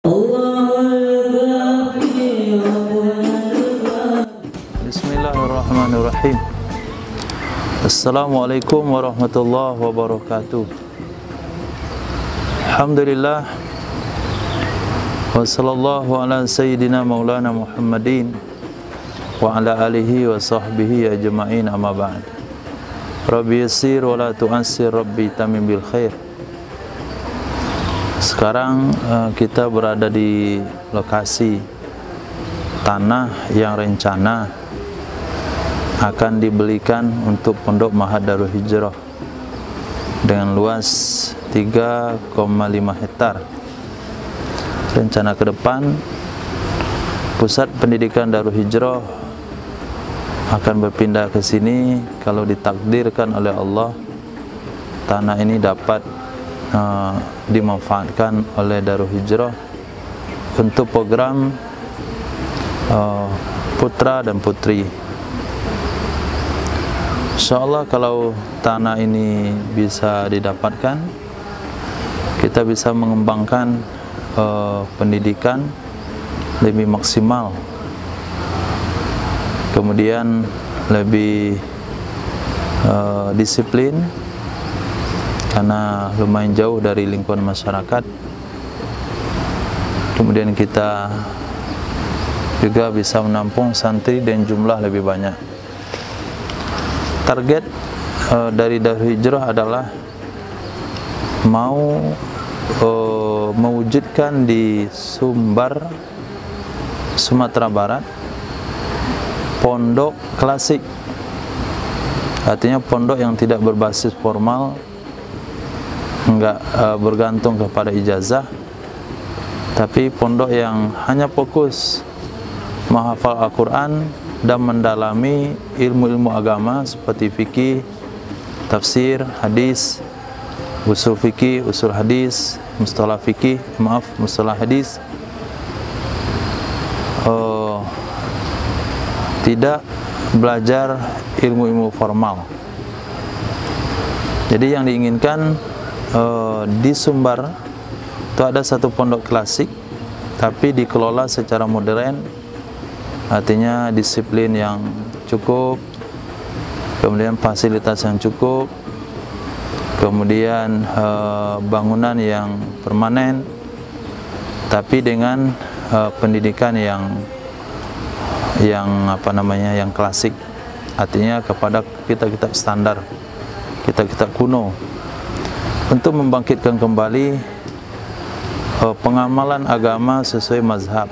Bismillahirrahmanirrahim. Assalamualaikum warahmatullahi wabarakatuh. Alhamdulillah. Wa sallallahu ala sayyidina maulana Muhammadin wa ala alihi wa sahbihi ajma'in, amma ba'd. Rabbi yassir wa la tu'assir, Rabbi tamim bil khair. Sekarang kita berada di lokasi tanah yang rencana akan dibelikan untuk Pondok Ma'had Darul Hijrah dengan luas 3,5 hektar. Rencana ke depan, pusat pendidikan Darul Hijrah akan berpindah ke sini kalau ditakdirkan oleh Allah tanah ini dapat dimanfaatkan oleh Darul Hijrah untuk program putra dan putri. InsyaAllah kalau tanah ini bisa didapatkan, kita bisa mengembangkan pendidikan lebih maksimal, kemudian lebih disiplin, karena lumayan jauh dari lingkungan masyarakat. Kemudian kita juga bisa menampung santri dan jumlah lebih banyak. Target dari Darul Hijrah adalah mau mewujudkan di Sumbar, Sumatera Barat, pondok klasik. Artinya pondok yang tidak berbasis formal, enggak bergantung kepada ijazah, tapi pondok yang hanya fokus menghafal Al-Quran dan mendalami ilmu-ilmu agama seperti fikih, tafsir, hadis, usul fikih, usul hadis, mustalah fikih, mustalah hadis. Tidak belajar ilmu-ilmu formal. Jadi yang diinginkan di Sumbar itu ada satu pondok klasik, tapi dikelola secara modern, artinya disiplin yang cukup, kemudian fasilitas yang cukup, kemudian bangunan yang permanen, tapi dengan pendidikan yang klasik, artinya kepada kitab-kitab standar, kitab-kitab kuno, untuk membangkitkan kembali pengamalan agama sesuai mazhab,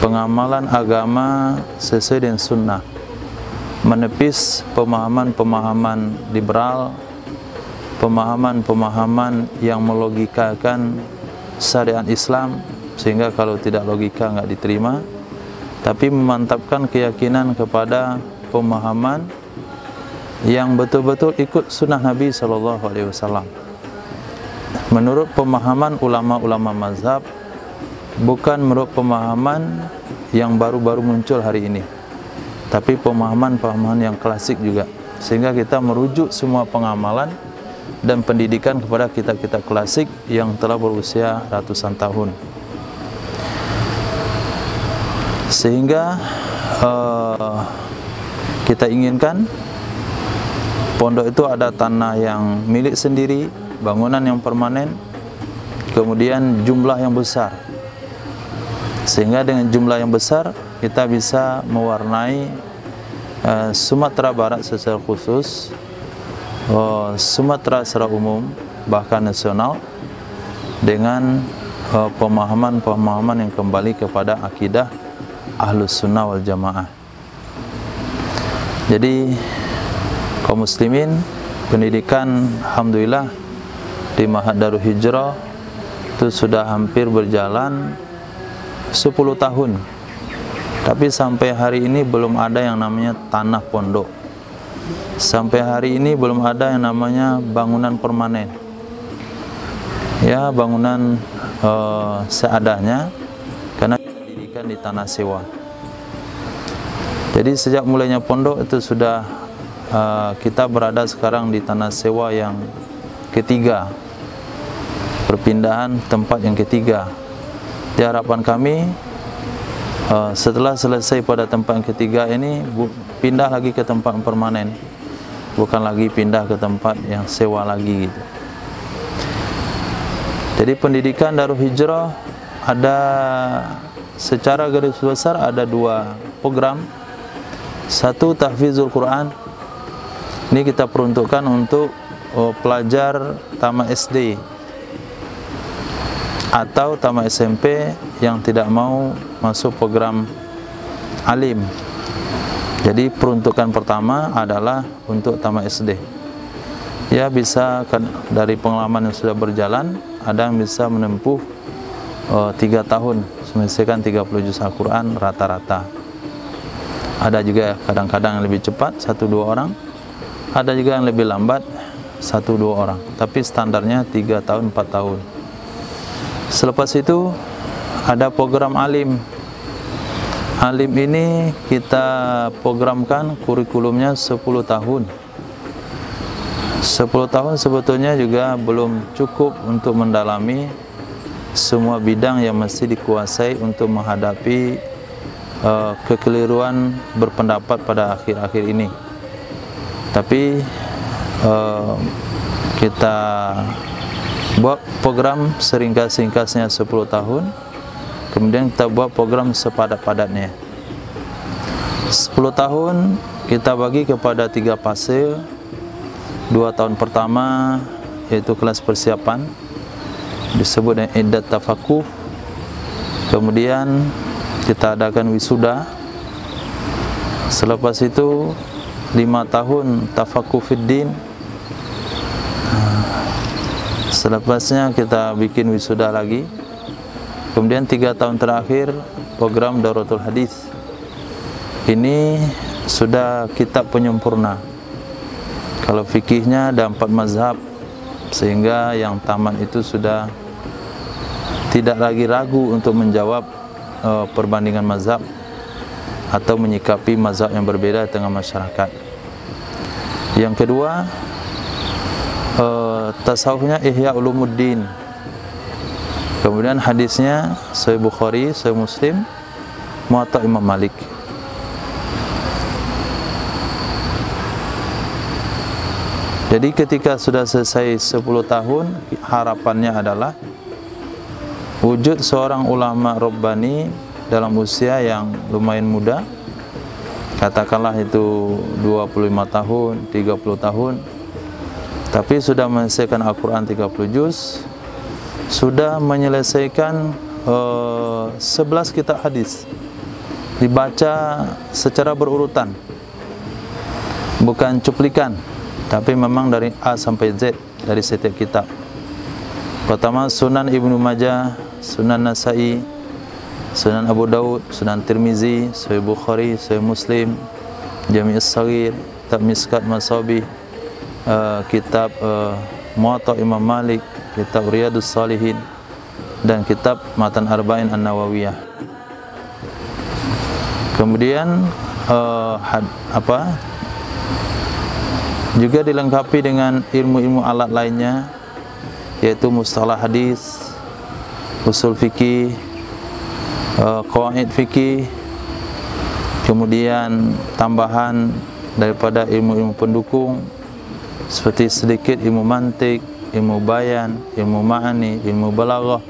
pengamalan agama sesuai dengan sunnah, menepis pemahaman-pemahaman liberal, pemahaman-pemahaman yang melogikakan syariat Islam, sehingga kalau tidak logika nggak diterima, tapi memantapkan keyakinan kepada pemahaman yang betul-betul ikut sunnah Nabi SAW menurut pemahaman ulama-ulama mazhab, bukan menurut pemahaman yang baru-baru muncul hari ini, tapi pemahaman-pemahaman yang klasik juga, sehingga kita merujuk semua pengamalan dan pendidikan kepada kitab-kitab klasik yang telah berusia ratusan tahun. Sehingga kita inginkan pondok itu ada tanah yang milik sendiri, bangunan yang permanen, kemudian jumlah yang besar. Sehingga dengan jumlah yang besar kita bisa mewarnai Sumatera Barat secara khusus, Sumatera secara umum, bahkan nasional, dengan pemahaman-pemahaman yang kembali kepada akidah Ahlus Sunnah wal Jamaah. Jadi kaum muslimin, pendidikan alhamdulillah di Ma'had Darul Hijrah itu sudah hampir berjalan 10 tahun, tapi sampai hari ini belum ada yang namanya tanah pondok. Sampai hari ini belum ada yang namanya bangunan permanen. Ya, bangunan seadanya, karena didirikan di tanah sewa. Jadi sejak mulainya pondok itu sudah kita berada sekarang di tanah sewa yang ketiga, perpindahan tempat yang ketiga. Di harapan kami setelah selesai pada tempat yang ketiga ini pindah lagi ke tempat permanen, bukan lagi pindah ke tempat yang sewa lagi gitu. Jadi pendidikan Darul Hijrah ada secara garis besar ada dua program. Satu, tahfizul Quran. Ini kita peruntukkan untuk pelajar tamat SD atau tamat SMP yang tidak mau masuk program alim. Jadi peruntukan pertama adalah untuk tamat SD. Ya, bisa dari pengalaman yang sudah berjalan, ada yang bisa menempuh 3 tahun, menyelesaikan 30 juz Al-Quran rata-rata. Ada juga kadang-kadang yang lebih cepat, 1-2 orang. Ada juga yang lebih lambat, 1-2 orang. Tapi standarnya 3 tahun, 4 tahun. Selepas itu ada program alim. Alim ini kita programkan kurikulumnya 10 tahun. 10 tahun sebetulnya juga belum cukup untuk mendalami semua bidang yang mesti dikuasai untuk menghadapi kekeliruan berpendapat pada akhir-akhir ini. Tapi kita buat program seringkas-ringkasnya 10 tahun, kemudian kita buat program sepadat-padatnya. 10 tahun kita bagi kepada 3 fase. 2 tahun pertama yaitu kelas persiapan, disebut dengan iddat tafakuh. Kemudian kita adakan wisuda. Selepas itu 5 tahun tafakuh fiddin. Selepasnya kita bikin wisuda lagi. Kemudian 3 tahun terakhir program Dauratul Hadis. Ini sudah kitab penyempurna. Kalau fikihnya ada 4 mazhab, sehingga yang tamat itu sudah tidak lagi ragu untuk menjawab perbandingan mazhab atau menyikapi mazhab yang berbeda dengan masyarakat. Yang kedua, tasawufnya Ihya Ulumuddin. Kemudian hadisnya Sahih Bukhari, Sahih Muslim, Muwatta Imam Malik. Jadi ketika sudah selesai 10 tahun, harapannya adalah wujud seorang ulama Rabbani dalam usia yang lumayan muda, katakanlah itu 25 tahun, 30 tahun, tapi sudah menyelesaikan Al-Quran 30 juz, sudah menyelesaikan 11 kitab hadis, dibaca secara berurutan, bukan cuplikan, tapi memang dari A sampai Z dari setiap kitab. Pertama Sunan Ibnu Majah, Sunan Nasai, Sunan Abu Daud, Sunan Tirmizi, Sahih Bukhari, Sahih Muslim, Jami' As-Saghir, Kitab Miskat Masabih, kitab Muwatta Imam Malik, kitab Riyadus Salihin, dan kitab Matan Arba'in An-Nawawiyah. Kemudian juga dilengkapi dengan ilmu-ilmu alat lainnya, yaitu mustalah hadis, usul fikih, qawaid fikih, kemudian tambahan daripada ilmu-ilmu pendukung seperti sedikit ilmu mantik, ilmu bayan, ilmu ma'ani, ilmu balaghah.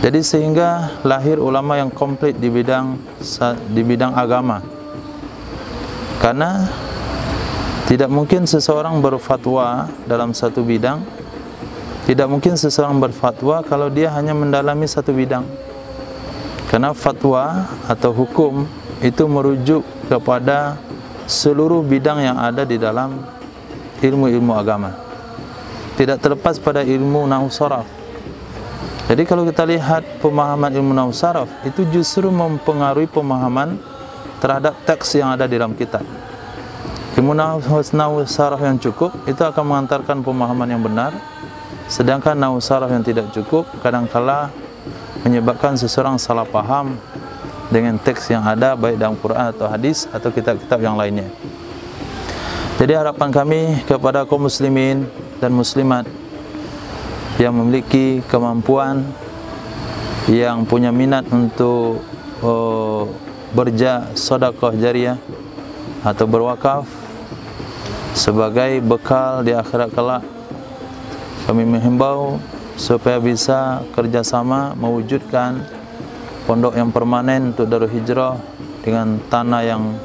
Jadi sehingga lahir ulama yang komplit di bidang agama. Karena tidak mungkin seseorang berfatwa dalam satu bidang. Tidak mungkin seseorang berfatwa kalau dia hanya mendalami satu bidang. Karena fatwa atau hukum itu merujuk kepada seluruh bidang yang ada di dalam ilmu-ilmu agama. Tidak terlepas pada ilmu nahwu sharaf. Jadi kalau kita lihat pemahaman ilmu nahwu sharaf itu justru mempengaruhi pemahaman terhadap teks yang ada di dalam kitab. Ilmu nahwu sharaf yang cukup itu akan mengantarkan pemahaman yang benar, sedangkan nahwu sharaf yang tidak cukup kadangkala menyebabkan seseorang salah paham dengan teks yang ada baik dalam Quran atau hadis atau kitab-kitab yang lainnya. Jadi harapan kami kepada kaum muslimin dan muslimat yang memiliki kemampuan yang punya minat untuk sedekah jariyah atau berwakaf sebagai bekal di akhirat kelak, kami menghimbau supaya bisa kerjasama mewujudkan pondok yang permanen untuk Darul Hijrah dengan tanah yang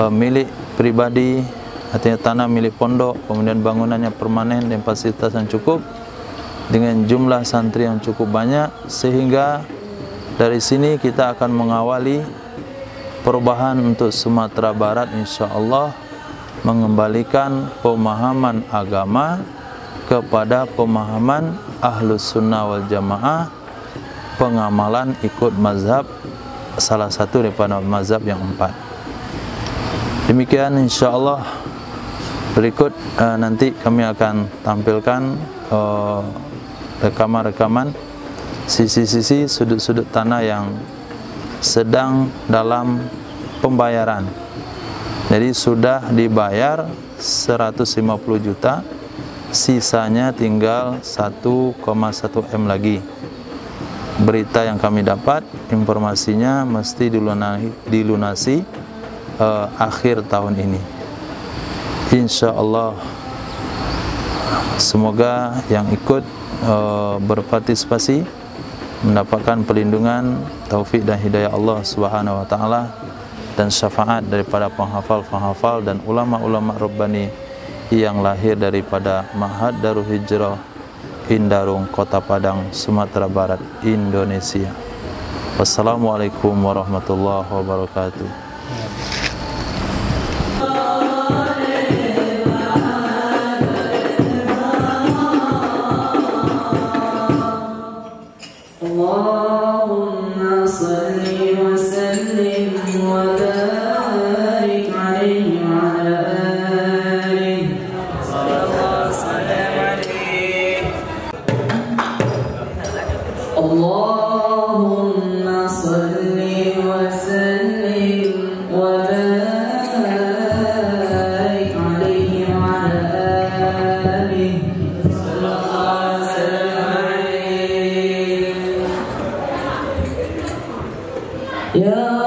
milik pribadi, artinya tanah milik pondok, kemudian bangunannya permanen dan fasilitas yang cukup dengan jumlah santri yang cukup banyak, sehingga dari sini kita akan mengawali perubahan untuk Sumatera Barat, insya-Allah mengembalikan pemahaman agama kepada pemahaman Ahlus Sunnah wal Jamaah, pengamalan ikut mazhab salah satu daripada mazhab yang 4. Demikian insya-Allah. Berikut nanti kami akan tampilkan rekaman-rekaman sisi-sisi sudut-sudut tanah yang sedang dalam pembayaran. Jadi sudah dibayar 150 juta, sisanya tinggal 1,1 M lagi. Berita yang kami dapat, informasinya mesti dilunasi akhir tahun ini, insya Allah. Semoga yang ikut berpartisipasi mendapatkan perlindungan, taufik dan hidayah Allah Subhanahu wa taala, dan syafaat daripada penghafal-penghafal dan ulama-ulama Rabbani yang lahir daripada Ma'had Darul Hijrah Indarung, Kota Padang, Sumatera Barat, Indonesia. Wassalamualaikum warahmatullahi wabarakatuh. Allahumma salli wa sallim wa barik alaihi wa ala alihi sallallahu alaihi. Allahumma salli wa sallim wa barik alaihi wa ala alihi sallallahu alaihi. Ya